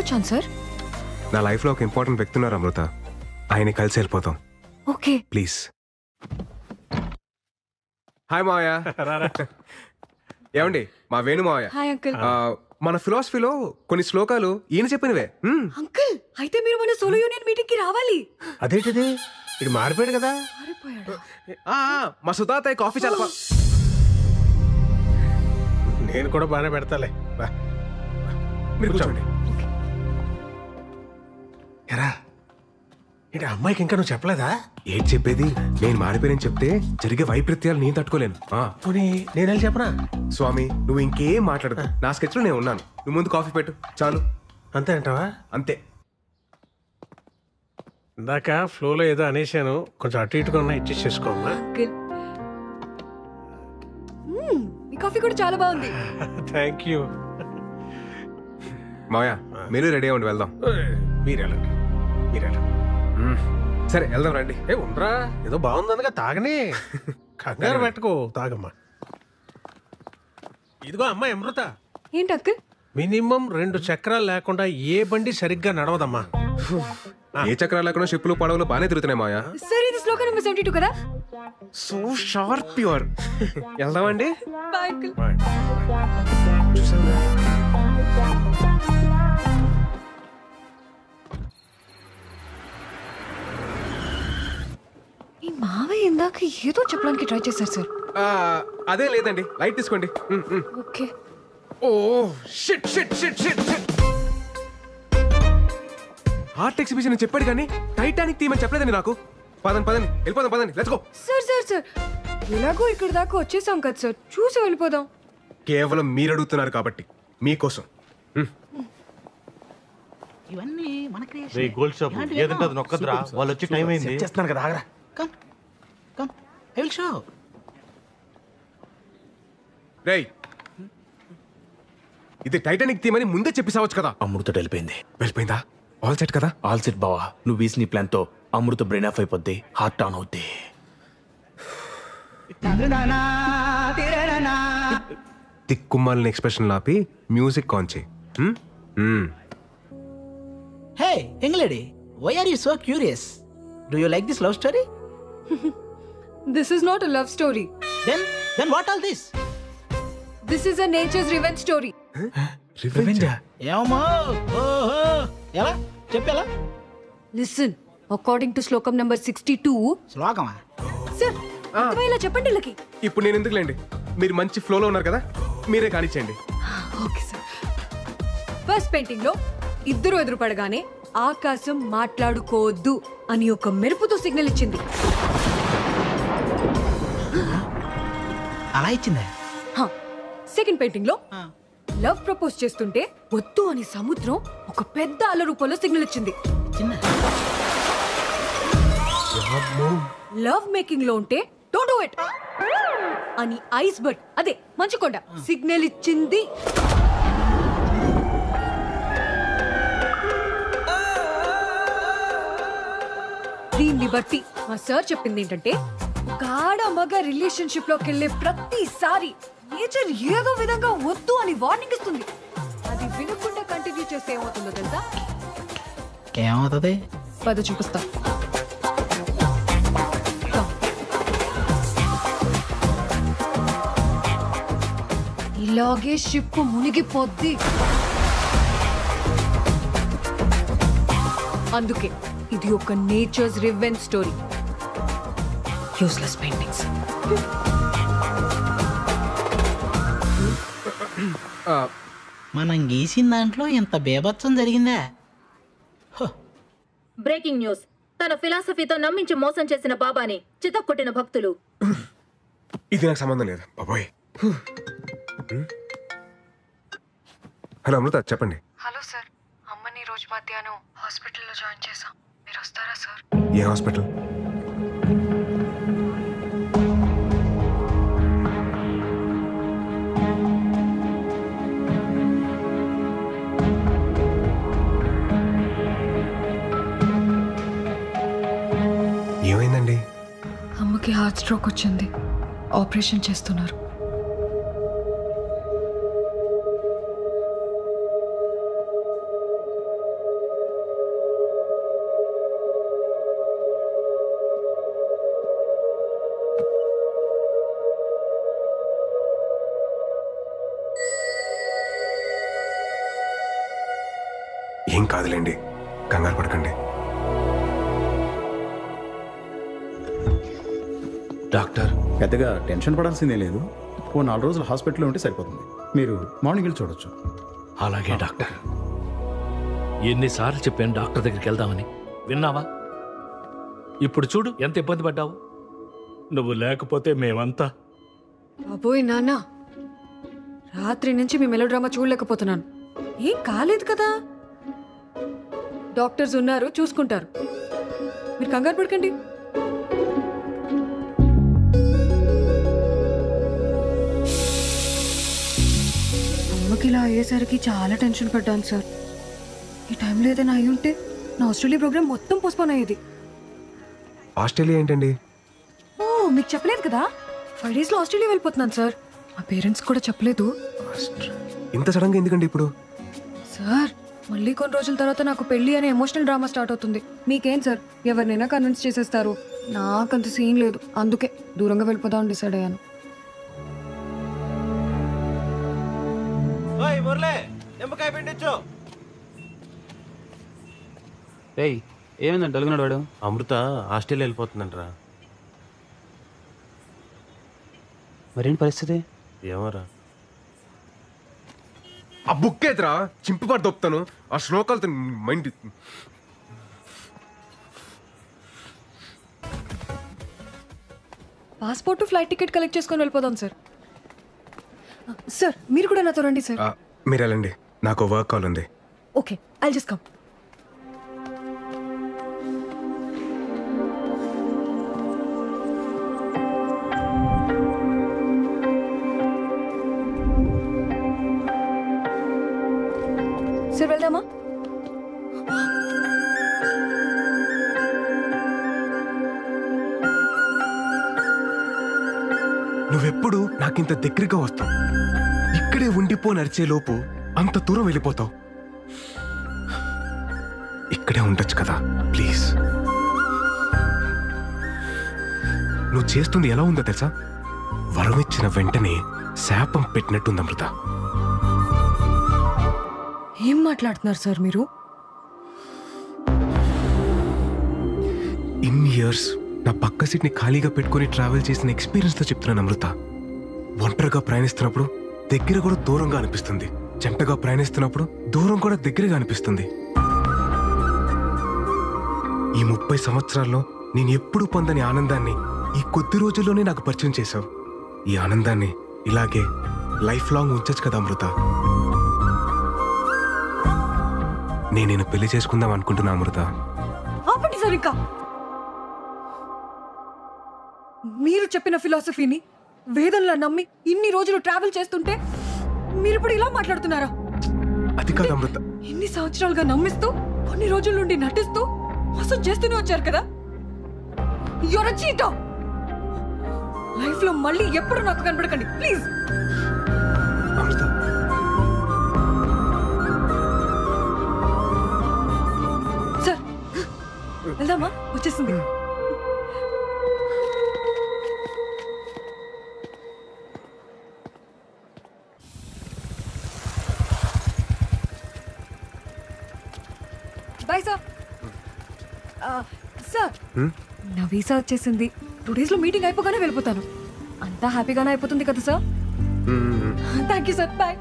వచ్చాను సార్. నా లైఫ్లో ఒక ఇంపార్టెంట్ వ్యక్తి ఉన్నారు అమృత. ఆయన కలిసి వెళ్ళిపోతాం. Okay please. హాయ్ మావయ్య. ఏమండి మా వేణు మావయ్య. Hi uncle. మన ఫిలాసఫీలో కొన్ని శ్లోకాలు ఈయన చెప్పినవే. అంకుల్ అయితే మీరు మన సోలో యూనియన్ మీటింగ్ కి రావాలి. అదేంటిది ఇది మారిపోయాడు కదా. మారిపోయాడు. మా సుతాతయ్య కాఫీ చాలా నేను కూడా బాగానే పెడతాలే. మీరు కూర్చోండి. ఎరా ఏంటి అమ్మాయికి ఇంకా నువ్వు చెప్పలేదా? ఏంటి చెప్పేది? నేను మారిపోయానని చెప్తే జరిగే వైపరీత్యాలు నేను తట్టుకోలేను. పోనీ నేను వెళ్ళి చెప్పనా? స్వామి నువ్వు ఇంకేం మాట్లాడదు. నా స్కెచ్ లో నేను ఉన్నాను. నువ్వు ముందు కాఫీ పెట్టు చాలు. అంతే అంటావా? అంతే. ఇందాక ఫ్లోలో ఏదో అనేసాను, కొంచెం అటు ఇటుగా ఉన్నా ఇచ్చేసుకోమ్మా. ఈ కాఫీ కూడా చాలా బాగుంది. Thank you. మావయ్య మీరు రెడీ అవ్వండి, వెళ్దాం. మీరెళ్ళండి. సరే వెళ్దాం రండి. ఉండరా, ఏదో బాగుందనగా తాగనే. కంగారు పెట్టుకో, తాగమ్మా. ఇదిగో అమ్మాయి అమృత. ఏంటి అంకుల్? మినిమం 2 చక్రాలు లేకుండా ఏ బండి సరిగ్గా నడవదమ్మా. ఏ చక్రాలు లేకుండా షిప్పులు పడవలు బాగానే తిరుగుతున్నాయి మావయ్య. సార్ ఇది శ్లోకం నెంబర్ 72 కదా? So sharp pure. వెళ్దామండి. Bye uncle. ఈ మావయ్య ఇందాక ఏదో చెప్పడానికి ట్రై చేశారు సార్. అదే లేదండి, లైట్ తీసుకోండి. Okay. Oh shit shit shit shit shit. Art exhibition చెప్పాడు కానీ టైటానిక్ థీమ్ అని చెప్పలేదండి నాకు. పదండి పదండి వెళ్ళిపోదాం, పదండి let's go. Sir sir sir ఎలాగో ఇక్కడ దాకా వచ్చేసాం కదా సార్, చూసి వెళ్ళిపోదాం. కేవలం మీరు అడుగుతున్నారు కాబట్టి మీకోసం. ఇవన్నీ మన రే గోల్డ్ షాప్ ఏదంటే అది నొక్కద్రా, వాళ్ళు వచ్చి టైం అయింది. చేస్తున్నాను కదా, ఆగరా. Come come I will show. రేయ్ ఇది టైటానిక్ థీమ్ అని ముందే చెప్పేసావచ్చు కదా. అమృత వెళ్ళిపోయింది. వెళ్ళిపోయిందా? ఆల్ సెట్ కదా? ఆల్ సెట్ బావా. నువ్వు వేసిన నీ ప్లాన్ తో అమృత బ్రెయిన్ ఆఫ్ అయిపోద్ది, హార్ట్ ఆన్ అవుద్ది. తిక్కుమ్మాలని ఎక్స్ప్రెషన్ లాపి మ్యూజిక్ ఆన్ చేయి. Hey young lady, why are you so curious? Do you like this love story? This is not a love story. Then what all this? This is a nature's revenge story. Revenge? ఏమో ఓహో ఎలా చెప్పేలా? Listen, according to శ్లోకం number 62. శ్లోకమా? Sir ఇలా చెప్పండి వీళ్ళకి. ఇప్పుడు నేను ఎందుకులేండి, మీరు మంచి ఫ్లోలో ఉన్నారు కదా, మీరే కానిచ్చేయండి. Okay sir. ఫస్ట్ పెయింటింగ్ లో ఇద్దరు ఎదురుపడగానే ఆకాశం మాట్లాడుకోవద్దు అని ఒక మెరుపుతో సిగ్నల్ ఇచ్చింది. అలా ఇచ్చిందా? సెకండ్ పెయింటింగ్ లో లవ్ ప్రపోజ్ చేస్తుంటే వద్దు అని సముద్రం ఒక పెద్ద అల రూపంలో సిగ్నల్ ఇచ్చింది. లవ్ మేకింగ్ లో ఉంటే డోంట్ డూ ఇట్ అని ఐస్ బర్డ్, అదే మంచుకొండ సిగ్నల్ ఇచ్చింది. దీన్ని బట్టి మా సార్ చెప్పింది ఏంటంటే, గాఢ మగ రిలేషన్షిప్ లోకి వెళ్ళే ప్రతిసారి నేచర్ ఏదో విధంగా వద్దు అని వార్నింగ్ ఇస్తుంది. అది వినకుండా కంటిన్యూ చేస్తే ఏమవుతుందో తెలుసా? ఏమవుతుంది? పద చూపిస్తా. ఇలాగే షిప్ మునిగిపోద్ది. అందుకే ఇది ఒక nature's revenge story. Useless paintings. మనం గీసిన దాంట్లో ఇంత బేభత్సం జరిగిందా? Breaking news. తన ఫిలాసఫీతో నమ్మించి మోసం చేసిన బాబాని చితక్కొట్టిన భక్తులు. ఇది నాకు సంబంధం లేదు బాబోయ్. హలో అమృత, చెప్పండి. హలో సార్, అమ్మని రోజు మధ్యాహ్నం హాస్పిటల్లో జాయిన్ చేశాం. మీరు వస్తారా సార్? ఏ హాస్పిటల్? ఏమైందండి? అమ్మకి హార్ట్ స్ట్రోక్ వచ్చింది, ఆపరేషన్ చేస్తున్నారు. ఏం కాదులేండి, కంగారు పడకండి. డాక్టర్ పెద్దగా టెన్షన్ పడాల్సిందే లేదు. ఓ 4 రోజులు హాస్పిటల్లో ఉంటే సరిపోతుంది. మీరు మార్నింగ్ వెళ్ళి చూడొచ్చు. అలాగే డాక్టర్. ఎన్నిసార్లు చెప్పాను డాక్టర్ దగ్గరికి వెళ్దామని, విన్నావా? ఇప్పుడు చూడు ఎంత ఇబ్బంది పడ్డావు. నువ్వు లేకపోతే మేమంతా. అబ్బోయ్ నాన్న, రాత్రి నుంచి మీ మెలో డ్రామా చూడలేకపోతున్నాను. ఏం కాలేదు కదా, డాక్టర్స్ ఉన్నారు, చూసుకుంటారు. మీరు కంగారు పడకండి. అమ్మకి ఇలా అయ్యేసరికి చాలా టెన్షన్ పడ్డాను సార్. ఈ టైంలో ఏదైనా అయి ఉంటే నా ఆస్ట్రేలియా ప్రోగ్రామ్ మొత్తం పోస్ట్పోన్ అయ్యేది. ఆస్ట్రేలియా ఏంటండి? ఓ, మీకు చెప్పలేదు కదా, 5 days లో ఆస్ట్రేలియా వెళ్ళిపోతున్నాను సార్. మా పేరెంట్స్ కూడా చెప్పలేదు. ఇంత సడన్గా ఎందుకండి ఇప్పుడు? సార్, మళ్ళీ కొన్ని రోజుల తర్వాత నాకు పెళ్లి అనే ఎమోషనల్ డ్రామా స్టార్ట్ అవుతుంది. మీకేం సార్, ఎవరినైనా కన్విన్స్ చేసేస్తారు. నాకంత సీన్ లేదు, అందుకే దూరంగా వెళ్ళిపోదామని డిసైడ్ అయ్యాను. ఏమైందండి అడుగున్నాడు వాడు? అమృత ఆస్ట్రేలియా వెళ్ళిపోతుందంటరా. మరేంటి పరిస్థితి? ఏమోరా. ఆ బుక్ ఎదురా చింపిపాటు దొప్పుతాను. ఆ శ్లోకాలతో mind. Passport, flight ticket collect చేసుకొని వెళ్ళిపోదాం సార్. సార్, మీరు కూడా నాతో రండి సార్. మీరు వెళ్ళండి, నాకు వర్క్ కాల్ ఉంది. Okay, I'll just come. Sir, వెళ్దామా? నువ్వెప్పుడు నాకింత దగ్గరగా వస్తావు, ఇక్కడే ఉండిపో నడిచే లోపు అంత దూరం వెళ్ళిపోతావు. ఇక్కడే ఉండొచ్చు కదా ప్లీజ్. నువ్వు చేస్తుంది ఎలా ఉందో తెలుసా? వరం ఇచ్చిన వెంటనే శాపం పెట్టినట్టుంది అమృత. ఏం మాట్లాడుతున్నారు సార్ మీరు? ఇన్ని ఇయర్స్ నా పక్క సీట్ని ఖాళీగా పెట్టుకుని ట్రావెల్ చేసిన ఎక్స్పీరియన్స్తో చెప్తున్నాను అమృత. ఒంటరిగా ప్రయాణిస్తున్నప్పుడు దగ్గర కూడా దూరంగా అనిపిస్తుంది, జంటగా ప్రయాణిస్తున్నప్పుడు దూరం కూడా దగ్గరగా అనిపిస్తుంది. ఈ 30 సంవత్సరాల్లో నేను ఎప్పుడూ పొందని ఆనందాన్ని ఈ కొద్ది రోజుల్లోనే నాకు పరిచయం చేశావు. ఈ ఆనందాన్ని ఇలాగే లైఫ్ లాంగ్ ఉంచచ్చు కదా అమృత. నేను పెళ్లి చేసుకుందాం అనుకుంటున్నా అమృత. ఆపండి సార్, ఇంకా మీరు చెప్పిన ఫిలాసఫీని వేదంలా నమ్మి ఇన్ని రోజులు ట్రావెల్ చేస్తుంటే మీరు ఇప్పుడు ఇలా మాట్లాడుతున్నారా? అది కాదు అమృత. ఇన్ని సంవత్సరాలుగా నమ్మిస్తూ కొన్ని రోజుల నుండి నటిస్తూ మోసం చేస్తూనే వచ్చారు కదా. Your a cheater. లైఫ్ లో మళ్ళీ ఎప్పుడు నాకు కనబడకండి ప్లీజ్. అమృత, సార్ వెళ్దామా? వచ్చేసింది. Bye sir. సార్, నా వీసా వచ్చేసింది. 2 days లో మీటింగ్ అయిపోగానే వెళ్ళిపోతాను. అంతా హ్యాపీగానే అయిపోతుంది కదా sir? Thank you sir, bye.